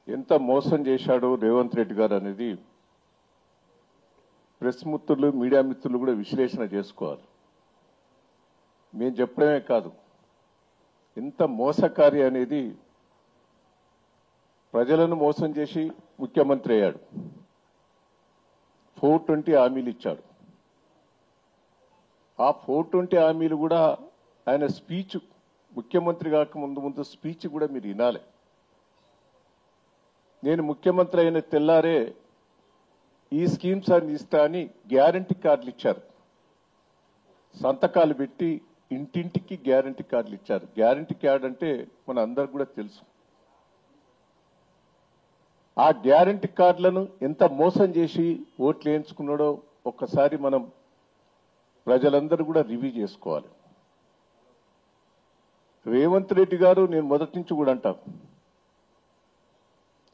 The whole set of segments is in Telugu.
ఎంత మోసం చేశాడో రేవంత్ రెడ్డి గారు అనేది ప్రెస్ మిత్రులు మీడియా మిత్రులు కూడా విశ్లేషణ చేసుకోవాలి. మేము చెప్పడమే కాదు, ఎంత మోసకారి అనేది ప్రజలను మోసం చేసి ముఖ్యమంత్రి అయ్యాడు. 420 హామీలు ఇచ్చాడు. ఆ 420 హామీలు కూడా ఆయన స్పీచ్ ముఖ్యమంత్రి కాక ముందు స్పీచ్ కూడా మీరు వినాలి. నేను ముఖ్యమంత్రి అయిన తెల్లారే ఈ స్కీమ్స్ అన్ని ఇస్తా అని గ్యారంటీ కార్డులు ఇచ్చారు. సంతకాలు పెట్టి ఇంటింటికి గ్యారంటీ కార్డులు ఇచ్చారు. గ్యారంటీ కార్డు అంటే మన అందరికి కూడా తెలుసు. ఆ గ్యారంటీ కార్డులను ఎంత మోసం చేసి ఓట్లు వేయించుకున్నాడో ఒక్కసారి మనం ప్రజలందరూ కూడా రివ్యూ చేసుకోవాలి. రేవంత్ రెడ్డి గారు నేను మొదటి నుంచి కూడా అంటాను,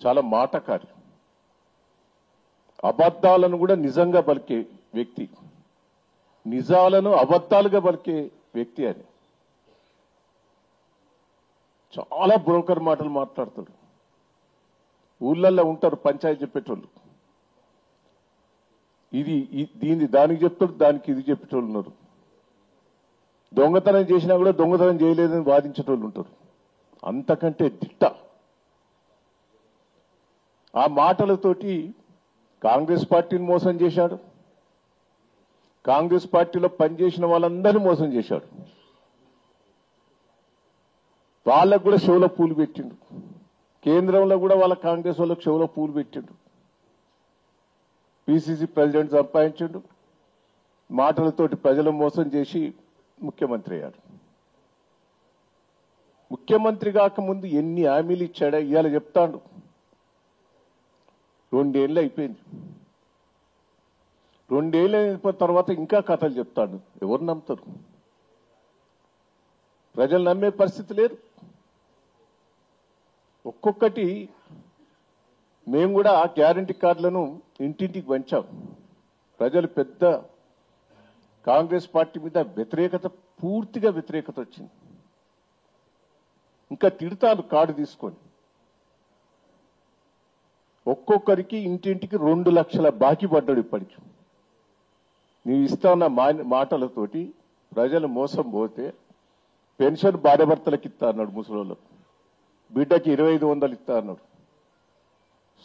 చాలా మాటకారి, అబద్ధాలను కూడా నిజంగా పలికే వ్యక్తి, నిజాలను అబద్ధాలుగా పలికే వ్యక్తి అని. చాలా బ్రోకర్ మాటలు మాట్లాడతాడు. ఊళ్ళల్లో ఉంటారు పంచాయతీ చెప్పేటోళ్ళు, ఇది దానికి చెప్తాడు, దానికి ఇది చెప్పేటోళ్ళు ఉన్నారు. దొంగతనం చేసినా కూడా దొంగతనం చేయలేదని వాదించేటోళ్ళు ఉంటారు. అంతకంటే దిట్ట. ఆ మాటలతోటి కాంగ్రెస్ పార్టీని మోసం చేశాడు. కాంగ్రెస్ పార్టీలో పనిచేసిన వాళ్ళందరినీ మోసం చేశాడు. వాళ్ళకు కూడా చెవులో పూలు పెట్టిండు. కేంద్రంలో కూడా వాళ్ళ కాంగ్రెస్ వాళ్ళకు చెవులో పూలు పెట్టిండు. పిసిసి ప్రెసిడెంట్ సంపాదించిండు. మాటలతోటి ప్రజలను మోసం చేసి ముఖ్యమంత్రి అయ్యాడు. ముఖ్యమంత్రి కాకముందు ఎన్ని హామీలు ఇచ్చాడా ఇవాళ చెప్తాడు. 2 ఏళ్ళు అయిపోయింది. 2 ఏళ్ళు అయిపోయిన తర్వాత ఇంకా కథలు చెప్తాడు. ఎవరు నమ్ముతారు? ప్రజలు నమ్మే పరిస్థితి లేదు. ఒక్కొక్కటి మేము కూడా ఆ గ్యారంటీ కార్డులను ఇంటింటికి పంచాం. ప్రజలు పెద్ద కాంగ్రెస్ పార్టీ మీద వ్యతిరేకత, పూర్తిగా వ్యతిరేకత వచ్చింది. ఇంకా తిడతారు కార్డు తీసుకొని. ఒక్కొక్కరికి ఇంటింటికి 2 లక్షల బాకీ పడ్డాడు. ఇప్పటికి నీవు ఇస్తాన్న మాటలతోటి ప్రజలు మోసం పోతే పెన్షన్ భార్యాభర్తలకు ఇస్తా అన్నాడు, ముసలోళ్ళకు బిడ్డకి 2500 ఇస్తా అన్నాడు,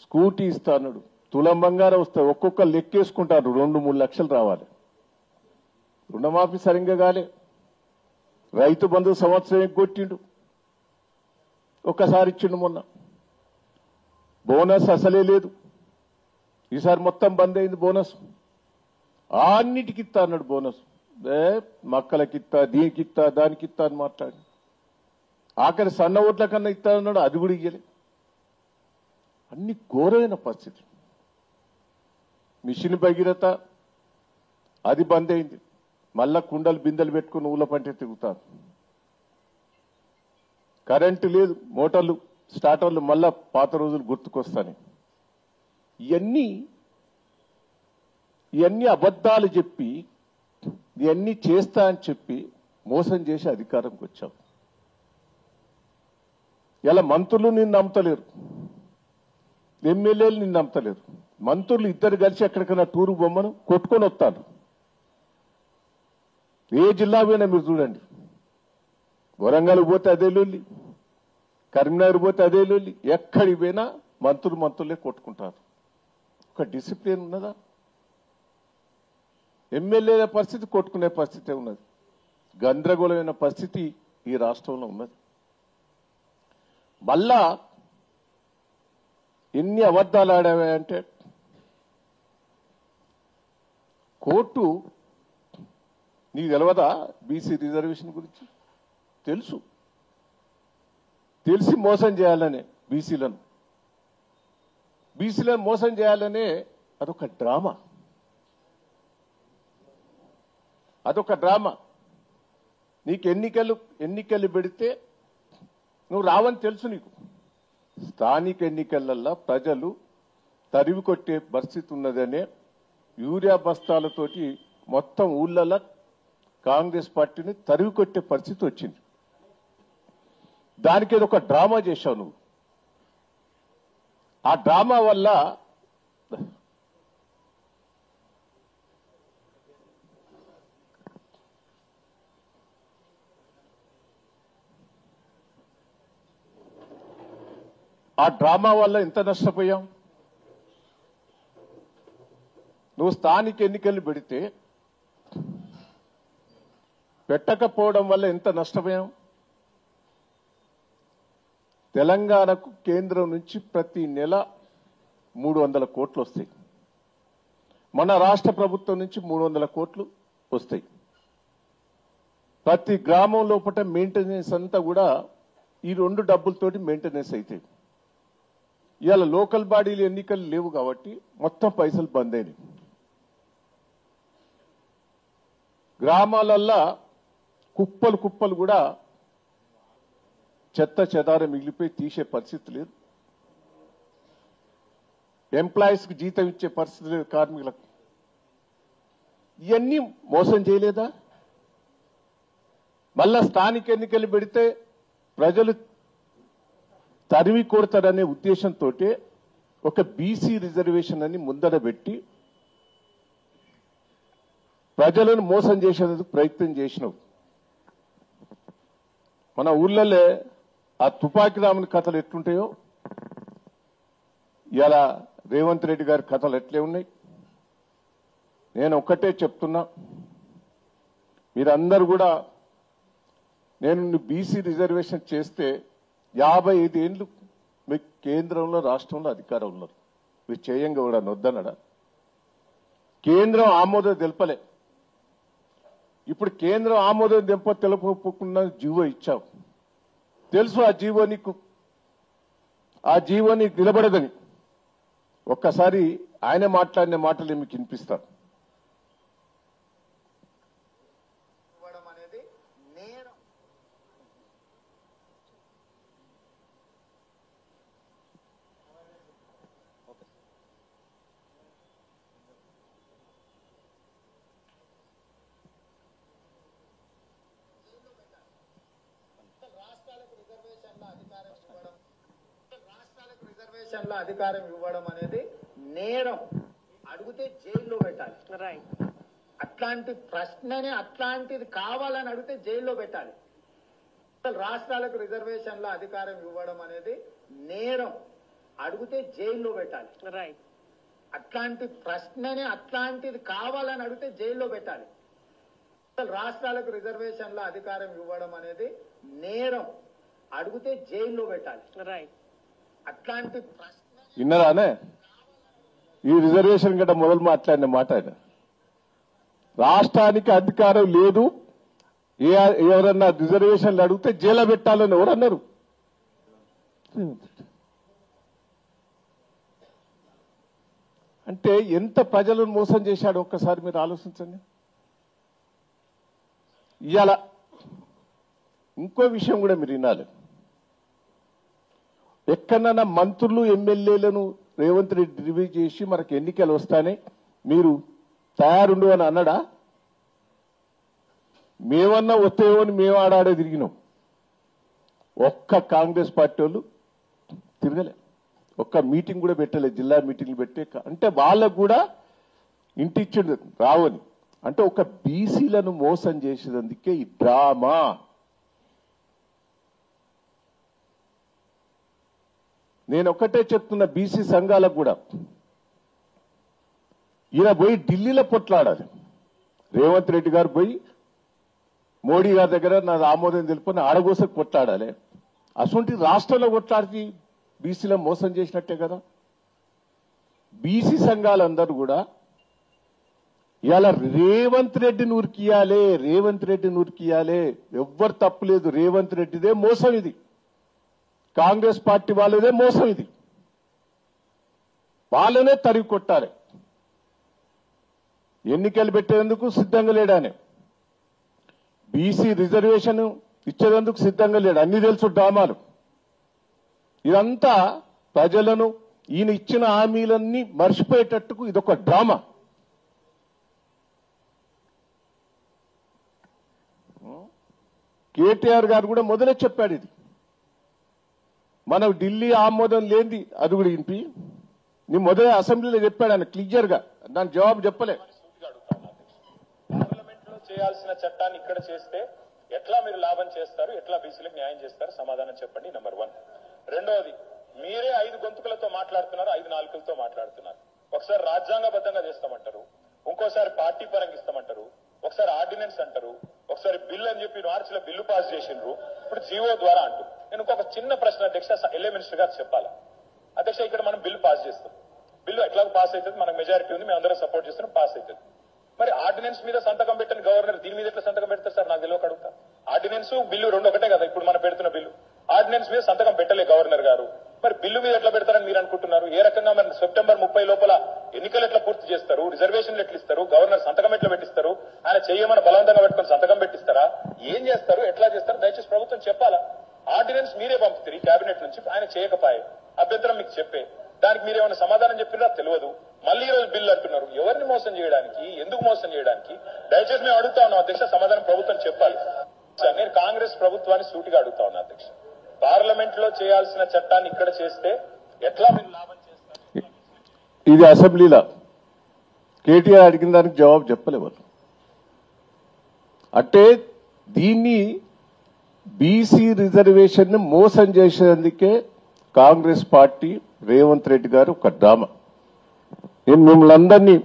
స్కూటీ ఇస్తా అన్నాడు, తులం బంగారం వస్తాయి. ఒక్కొక్క లెక్కేసుకుంటారు 2-3 లక్షలు రావాలి. రుణమాఫీ సరిగ్గా కాలే. రైతు బంధు సంవత్సరం ఎగ్గొట్టిండు, ఒక్కసారి ఇచ్చిండు. మొన్న బోనస్ అసలే లేదు. ఈసారి మొత్తం బంద్ అయింది బోనస్. అన్నిటికి ఇస్తా అన్నాడు బోనస్. మక్కలకిత్తా, దీనికిత్తా, దానికిత్తా అని మాట్లాడి ఆఖరి సన్న ఓట్ల కన్నా ఇస్తా అన్నాడు, అది కూడా ఇయ్యలే. అన్ని ఘోరమైన పరిస్థితి. మిషన్ భగీరథ అది బంద్ అయింది. మళ్ళా కుండలు బిందెలు పెట్టుకుని ఊళ్ళ పంటే తిరుగుతారు. కరెంటు లేదు, మోటార్లు స్టార్టర్లు మళ్ళా పాత రోజులు గుర్తుకొస్తాయి. ఇవన్నీ అబద్ధాలు చెప్పి ఇవన్నీ చేస్తా అని చెప్పి మోసం చేసి అధికారంకి వచ్చాం. ఇలా మంత్రులు నిన్ను నమ్మతలేరు, ఎమ్మెల్యేలు నిన్ను నమ్మతలేరు. మంత్రులు ఇద్దరు కలిసి ఎక్కడికైనా టూరు బొమ్మను కొట్టుకొని వస్తారు. ఏ జిల్లా పోయినా మీరు చూడండి, వరంగల్ పోతే అదే లొల్లి, కరీంనగర్ పోతే అదే లొల్లి. ఎక్కడికి పోయినా మంత్రులే కొట్టుకుంటారు. ఒక డిసిప్లిన్ ఉన్నదా? ఎమ్మెల్యేల పరిస్థితి కొట్టుకునే పరిస్థితి ఉన్నది. గందరగోళమైన పరిస్థితి ఈ రాష్ట్రంలో ఉన్నది. మళ్ళా ఎన్ని అబద్ధాలు ఆడావంటే, కోర్టు నీకు తెలియదా బీసీ రిజర్వేషన్ గురించి? తెలిసి మోసం చేయాలనే బీసీలను మోసం చేయాలనే అదొక డ్రామా. నీకు ఎన్నికలు పెడితే నువ్వు రావని తెలుసు. నీకు స్థానిక ఎన్నికలల్లో ప్రజలు తరివి కొట్టే పరిస్థితి ఉన్నదనే యూరియా బస్తాలతోటి మొత్తం ఊళ్ళల్లో కాంగ్రెస్ పార్టీని తరివి కొట్టే పరిస్థితి వచ్చింది. దానికి ఒక డ్రామా చేశావు నువ్వు. ఆ డ్రామా వల్ల ఎంత నష్టపోయాం. నువ్వు స్థానిక ఎన్నికలు పెడితే పెట్టకపోవడం వల్ల ఎంత నష్టపోయాం. తెలంగాణకు కేంద్రం నుంచి ప్రతి నెల 300 కోట్లు వస్తాయి. మన రాష్ట్ర ప్రభుత్వం నుంచి 300 కోట్లు వస్తాయి. ప్రతి గ్రామం లోపల మెయింటెనెన్స్ అంతా కూడా ఈ 2 డబ్బులతోటి మెయింటెనెన్స్ అవుతాయి. ఇవాళ లోకల్ బాడీలు ఎన్నికలు లేవు కాబట్టి మొత్తం పైసలు బంద్ అయినాయి. గ్రామాలల్లా కుప్పలు కుప్పలు కూడా చెత్త చెదారం మిగిలిపోయి తీసే పరిస్థితి లేదు. ఎంప్లాయీస్ కి జీతం ఇచ్చే పరిస్థితి లేదు కార్మికులకు. ఇవన్నీ మోసం చేయలేదా? మళ్ళా స్థానిక ఎన్నికలు పెడితే ప్రజలు తరిమి కొడతారనే ఉద్దేశంతో ఒక బీసీ రిజర్వేషన్ అని ముందర పెట్టి ప్రజలను మోసం చేసేందుకు ప్రయత్నం చేసినావు. మన ఊళ్ళలో ఆ తుపాకీ రాముని కథలు ఎట్లుంటాయో ఇలా రేవంత్ రెడ్డి గారి కథలు ఎట్లే ఉన్నాయి. నేను ఒక్కటే చెప్తున్నా, మీరందరూ కూడా నేను బీసీ రిజర్వేషన్ చేస్తే 55 ఏళ్ళు మీకు కేంద్రంలో రాష్ట్రంలో అధికారం ఉన్నారు. మీరు చేయంగా కూడా నొద్దనడా? కేంద్రం ఆమోదం తెలపలే. ఇప్పుడు కేంద్రం ఆమోదం తెలపకుండా జీవో ఇచ్చావు. తెలుసు ఆ జీవో నీకు నిలబడదని. ఒక్కసారి ఆయన మాట్లాడిన మాటలు మీకు వినిపిస్తాను. రాష్ట్రాలకు అధికారం ఇవ్వడం అనేది నేరం. అడిగితే జైల్లో పెట్టాలి. అట్లాంటి ప్రశ్నని అట్లాంటిది కావాలని అడిగితే జైల్లో పెట్టాలి. రాష్ట్రాలకు రిజర్వేషన్ల అధికారం ఇవ్వడం అనేది నేరం. అడిగితే జైల్లో పెట్టాలి. అట్లాంటి ప్రశ్నని అట్లాంటిది కావాలని అడిగితే జైల్లో పెట్టాలి. రాష్ట్రాలకు రిజర్వేషన్ల అధికారం ఇవ్వడం అనేది నేరం. అడిగితే జైల్లో పెట్టాలి. అట్లాంటి ప్రశ్న విన్నరానే? ఈ రిజర్వేషన్ గట్ట మొదలు మాట్లాడిన మాట ఆయన. రాష్ట్రానికి అధికారం లేదు, ఎవరన్నా రిజర్వేషన్లు అడిగితే జైల్లో పెట్టాలని ఎవరన్నారు? అంటే ఎంత ప్రజలను మోసం చేశాడు ఒక్కసారి మీరు ఆలోచించండి. ఇవాళ ఇంకో విషయం కూడా మీరు వినాలి. ఎక్కడన్నా మంత్రులు ఎమ్మెల్యేలను రేవంత్ రెడ్డి రివ్యూ చేసి మనకు ఎన్నికలు వస్తానే మీరు తయారుండు అని అన్నాడా? మేమన్నా వస్తాయో అని మేము ఆడాడే తిరిగినాం. ఒక్క కాంగ్రెస్ పార్టీ వాళ్ళు తిరగలే, ఒక్క మీటింగ్ కూడా పెట్టలే. జిల్లా మీటింగ్లు పెట్టే అంటే వాళ్ళకు కూడా ఇంటిచ్చిండు రావని. అంటే ఒక బీసీలను మోసం చేసేందుకే ఈ డ్రామా. నేను ఒక్కటే చెప్తున్నా బీసీ సంఘాలకు కూడా, ఈయన పోయి ఢిల్లీలో పొట్లాడాలి. రేవంత్ రెడ్డి గారు పోయి మోడీ గారి దగ్గర నాది ఆమోదం తెలుపుని ఆడగోసకు కొట్లాడాలి. అసొంటి రాష్ట్రంలో కొట్లాడి బీసీలో మోసం చేసినట్టే కదా. బీసీ సంఘాలందరూ కూడా ఇవాళ రేవంత్ రెడ్డిని ఉరికియాలే, రేవంత్ రెడ్డిని ఉరికియాలే. ఎవ్వరు తప్పులేదు, రేవంత్ రెడ్డిదే మోసం ఇది, కాంగ్రెస్ పార్టీ వాళ్ళదే మోసం ఇది. వాళ్ళనే తరిగి కొట్టాలి. ఎన్నికలు పెట్టేందుకు సిద్ధంగా లేడానే, బీసీ రిజర్వేషన్ ఇచ్చేందుకు సిద్ధంగా లేడు. అన్ని తెలుసు డ్రామాలు. ఇదంతా ప్రజలను ఈయన ఇచ్చిన హామీలన్నీ మర్చిపోయేటట్టుకు ఇదొక డ్రామా. కేటీఆర్ గారు కూడా మొదలే చెప్పాడు ఇది. మనం ఢిల్లీ ఆమోదం లేనిది అది కూడా వినిపి నీ మొదటి అసెంబ్లీలో చెప్పాడు ఆయన క్లియర్ గా దాని జవాబు చెప్పలే. పార్లమెంట్ లో చేయాల్సిన చట్టాన్ని ఇక్కడ చేస్తే ఎట్లా మీరు లాభం చేస్తారు, ఎట్లా బీసీలకు న్యాయం చేస్తారు, సమాధానం చెప్పండి. నెంబర్ 1. రెండోది, మీరే 5 గొంతుకులతో మాట్లాడుతున్నారు, 5 నాలుకలతో మాట్లాడుతున్నారు. ఒకసారి రాజ్యాంగబద్ధంగా చేస్తామంటారు, ఇంకోసారి పార్టీ పరంగా ఇస్తామంటారు, ఒకసారి ఆర్డినెన్స్ అంటారు, ఒకసారి బిల్ అని చెప్పి మార్చిలో బిల్లు పాస్ చేసిండ్రు, ఇప్పుడు జీవో ద్వారా అంటారు. నేను ఇంకొక చిన్న ప్రశ్న అధ్యక్ష, ఎల్ఏ మినిస్టర్ గారు చెప్పాలా? అధ్యక్ష, ఇక్కడ మనం బిల్లు పాస్ చేస్తాం, బిల్లు ఎట్లా పాస్ అవుతుంది, మనకు మెజారిటీ ఉంది, మేము అందరం సపోర్ట్ చేస్తున్నాం, పాస్ అవుతుంది. మరి ఆర్డినెన్స్ మీద సంతకం పెట్టని గవర్నర్ దీని మీద ఎట్లా సంతకం పెడతారు సార్? నాకు తెలియక అడుగుతా. ఆర్డినెన్స్ బిల్లు రెండు ఒకటే కదా, ఇప్పుడు మనం పెడుతున్న బిల్లు. ఆర్డినెన్స్ మీద సంతకం పెట్టలే గవర్నర్ గారు, మరి బిల్లు మీద ఎట్లా పెడతారని మీరు అనుకుంటున్నారు? ఏ రకంగా మరి సెప్టెంబర్ 30 లోపల ఎన్నికలు ఎట్లా పూర్తి చేస్తారు, రిజర్వేషన్లు ఎట్లా ఇస్తారు, గవర్నర్ సంతకం ఎట్లా పెట్టిస్తారు, ఆయన చెయ్యమని బలవంతంగా పెట్టుకుని సంతకం పెట్టిస్తారా, ఏం చేస్తారు, ఎట్లా చేస్తారు? దయచేసి ప్రభుత్వం చెప్పాలా. ఆర్డినెన్స్ మీరే పంపుతారు కేబినెట్ నుంచి, ఆయన చేయకపోయే అభ్యంతరం మీకు చెప్పే, దానికి మీరేమైనా సమాధానం చెప్పినా తెలియదు. మళ్ళీ ఈ రోజు బిల్లు అంటున్నారు. ఎవరిని మోసం చేయడానికి, ఎందుకు మోసం చేయడానికి? దయచేసి మేము అడుగుతా ఉన్నాం అధ్యక్ష, సమాధానం ప్రభుత్వం చెప్పాలి. నేను కాంగ్రెస్ ప్రభుత్వాన్ని సూటిగా అడుగుతా ఉన్నా అధ్యక్ష, పార్లమెంట్ లో చేయాల్సిన చట్టాన్ని ఇక్కడ చేస్తే ఎట్లా మీరు లాభం చేస్తారు? ఇది అసెంబ్లీలో కేటీఆర్ అడిగిన దానికి జవాబు చెప్పలేవారు. అంటే దీన్ని బీసీ రిజర్వేషన్ ని మోసం చేసేందుకే కాంగ్రెస్ పార్టీ రేవంత్ రెడ్డి గారు ఒక డ్రామా. నేను మిమ్మల్ని అందరినీ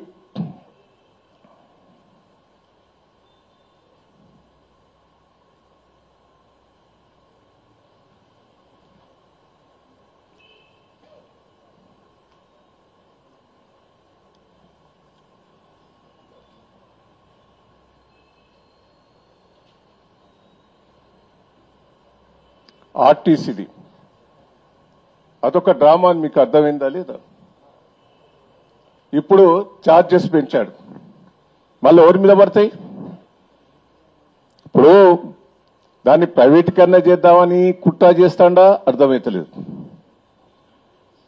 ఆర్టీసీది అదొక డ్రామా అని మీకు అర్థమైందా లేదా? ఇప్పుడు ఛార్జెస్ పెంచాడు, మళ్ళీ ఎవరి మీద పడతాయి? ఇప్పుడు దాన్ని ప్రైవేటీకరణ చేద్దామని కుట్ర చేస్తాడా అర్థమైతలేదు.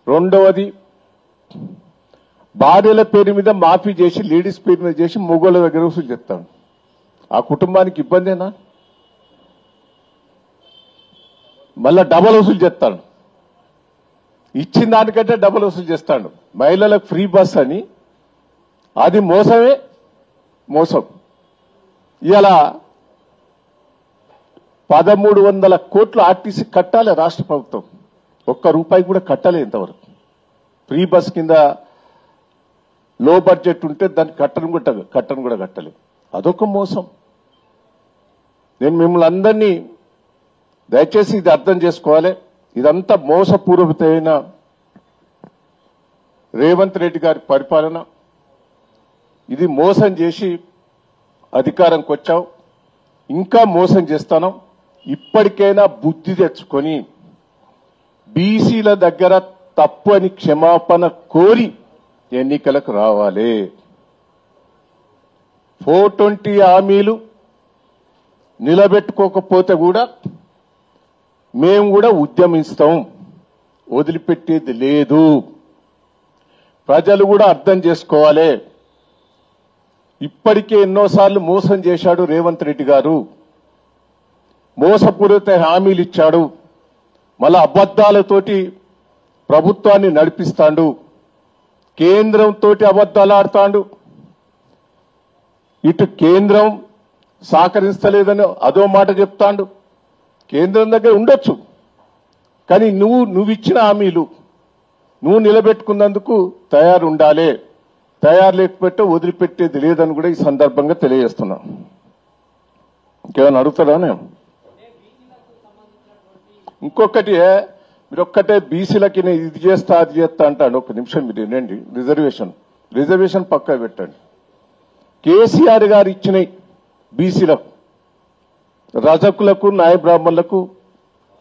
రెండవది, భార్యల పేరు మీద మాఫీ చేసి లేడీస్ పేరు మీద చేసి మొగోళ్ళ దగ్గర వసూలు చెప్తాడు. ఆ కుటుంబానికి ఇబ్బందేనా? మళ్ళా డబల్ వసూలు చేస్తాడు, ఇచ్చిన దానికంటే డబల్ వసూలు చేస్తాడు. మహిళలకు ఫ్రీ బస్ అని, అది మోసమే మోసం. ఇలా 1300 కోట్లు ఆర్టీసీ కట్టాలి రాష్ట్ర ప్రభుత్వం, ఒక్క రూపాయి కూడా కట్టలే ఇంతవరకు. ఫ్రీ బస్ కింద లో బడ్జెట్ ఉంటే దాన్ని కట్టను కూడా కట్టలేదు. అదొక మోసం. నేను మిమ్మల్ని అందరినీ దయచేసి ఇది అర్థం చేసుకోవాలి. ఇదంతా మోసపూరితమైన రేవంత్ రెడ్డి గారి పరిపాలన. ఇది మోసం చేసి అధికారంకి వచ్చావు, ఇంకా మోసం చేస్తాను. ఇప్పటికైనా బుద్ధి తెచ్చుకొని బీసీల దగ్గర తప్పు అని క్షమాపణ కోరి ఎన్నికలకు రావాలి. 420 హామీలు నిలబెట్టుకోకపోతే కూడా మేము కూడా ఉద్యమిస్తాం, వదిలిపెట్టేది లేదు. ప్రజలు కూడా అర్థం చేసుకోవాలి. ఇప్పటికే ఎన్నోసార్లు మోసం చేశాడు రేవంత్ రెడ్డి గారు, మోసపూరిత హామీలు ఇచ్చాడు, మళ్ళా అబద్దాలతోటి ప్రభుత్వాన్ని నడిపిస్తాడు, కేంద్రంతో అబద్దాలు ఆడతాడు. ఇటు కేంద్రం సహకరిస్తలేదని అదో మాట చెప్తాడు. కేంద్రం దగ్గర ఉండొచ్చు, కానీ నువ్వు ఇచ్చిన హామీలు నువ్వు నిలబెట్టుకున్నందుకు తయారు ఉండాలి. తయారు లేకపోతే వదిలిపెట్టేది లేదని కూడా ఈ సందర్భంగా తెలియజేస్తున్నా. ఇంకేమైనా అడుగుతాడా? ఇంకొకటి, మీరు ఒక్కటే బీసీలకి నేను ఇది చేస్తా అది చేస్తా అంటాడు. ఒక నిమిషం మీరు వినండి. రిజర్వేషన్ పక్కా పెట్టండి. కేసీఆర్ గారు ఇచ్చినాయి బీసీలకు, రజకులకు, నాయ బ్రాహ్మణులకు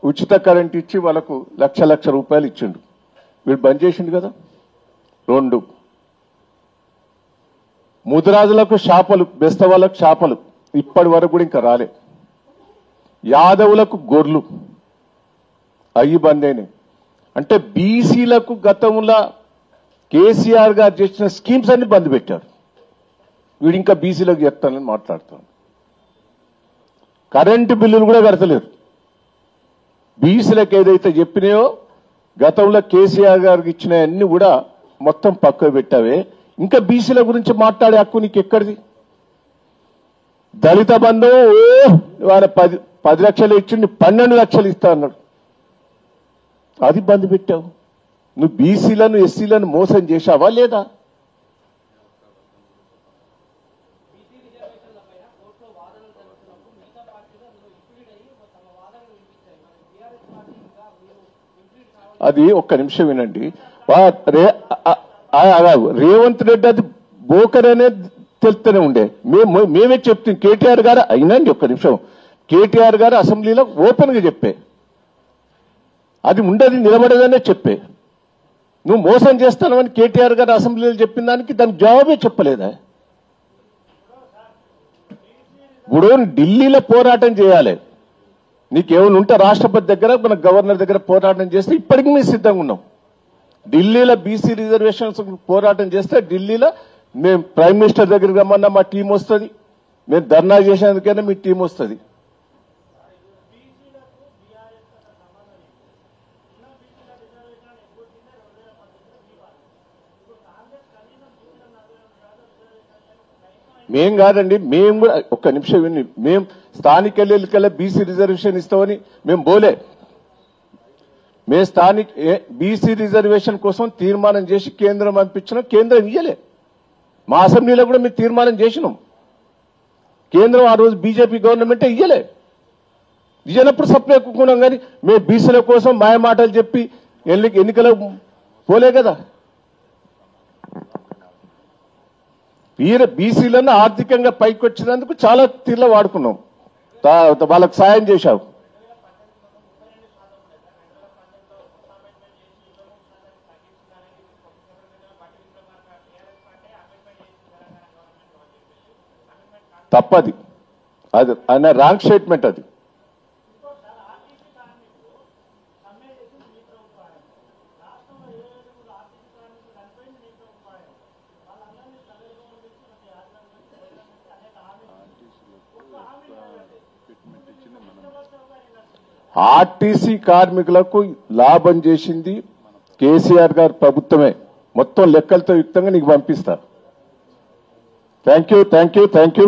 ఉచిత కరెంట్ ఇచ్చి వాళ్ళకు లక్ష రూపాయలు ఇచ్చిండు. వీడు బంద్ చేసిండు కదా. 2, ముదిరాజులకు షాపలు, బెస్తవాళ్ళకు షాపలు ఇప్పటి వరకు కూడా ఇంకా రాలే. యాదవులకు గొర్రెలు అయ్యి బంద్ అయినాయి. అంటే బీసీలకు గతంలో కేసీఆర్ గారు చేసిన స్కీమ్స్ అన్ని బంద్ పెట్టారు. వీడు ఇంకా బీసీలకు చెప్తానని మాట్లాడుతాడు. కరెంటు బిల్లులు కూడా కడతలేరు. బీసీలకు ఏదైతే చెప్పినాయో గతంలో కేసీఆర్ గారికి ఇచ్చిన అన్ని కూడా మొత్తం పక్కకు పెట్టావే. ఇంకా బీసీల గురించి మాట్లాడే హక్కు నీకు ఎక్కడిది? దళిత బంధు వారి 10 లక్షలు ఇచ్చింది 12 లక్షలు ఇస్తా అన్నాడు. అది బంద్ పెట్టావు. నువ్వు బీసీలను ఎస్సీలను మోసం చేశావా లేదా? అది ఒక్క నిమిషం వినండి. రేవంత్ రెడ్డి అది బోకర్ అనేది తెలుస్తూనే ఉండే. మేమే చెప్తాం. కేటీఆర్ గారు అయినండి ఒక్క నిమిషం. కేటీఆర్ గారు అసెంబ్లీలో ఓపెన్ గా చెప్పే అది ఉండదు, నిలబడదనే చెప్పే. నువ్వు మోసం చేస్తానని కేటీఆర్ గారు అసెంబ్లీలో చెప్పిన దానికి దానికి జవాబే చెప్పలేదా? ఇప్పుడు ఢిల్లీలో పోరాటం చేయాలి. నీకేమైనా ఉంటే రాష్ట్రపతి దగ్గర మన గవర్నర్ దగ్గర పోరాటం చేస్తే ఇప్పటికీ మేము సిద్ధంగా ఉన్నాం. ఢిల్లీలో బీసీ రిజర్వేషన్స్ పోరాటం చేస్తే ఢిల్లీలో మేము ప్రైమ్ మినిస్టర్ దగ్గరికి రమ్మన్నా మా టీం వస్తుంది. మేము ధర్నా చేసేందుకైనా మీ టీం వస్తుంది. మేం కాదండి, మేము కూడా ఒక్క నిమిషం విని, మేము స్థానిక ఎన్నికల్లో బీసీ రిజర్వేషన్ ఇస్తామని మేము బోలే. మేము స్థానిక బీసీ రిజర్వేషన్ కోసం తీర్మానం చేసి కేంద్రం పంపించినాం. కేంద్రం ఇయ్యలే. మా అసెంబ్లీలో కూడా మేము తీర్మానం చేసినాం. కేంద్రం ఆ రోజు బీజేపీ గవర్నమెంటే ఇయ్యలే. ఇయ్యనప్పుడు సప్లై ఎక్కుకున్నాం. కానీ మేము బీసీల కోసం మాయ మాటలు చెప్పి ఎన్నికల పోలే కదా. బీసీలను ఆర్థికంగా పైకి వచ్చినందుకు చాలా తీర్ల వాడుకున్నాం. వాళ్ళకు సాయం చేశావు. తప్పది. అది ఆయన రాంగ్ స్టేట్మెంట్. అది ఆర్టీసీ కార్మికులకు లాభం చేసింది కేసీఆర్ గారి ప్రభుత్వమే. మొత్తం లెక్కలతో యుక్తంగా నీకు పంపిస్తా. Thank you.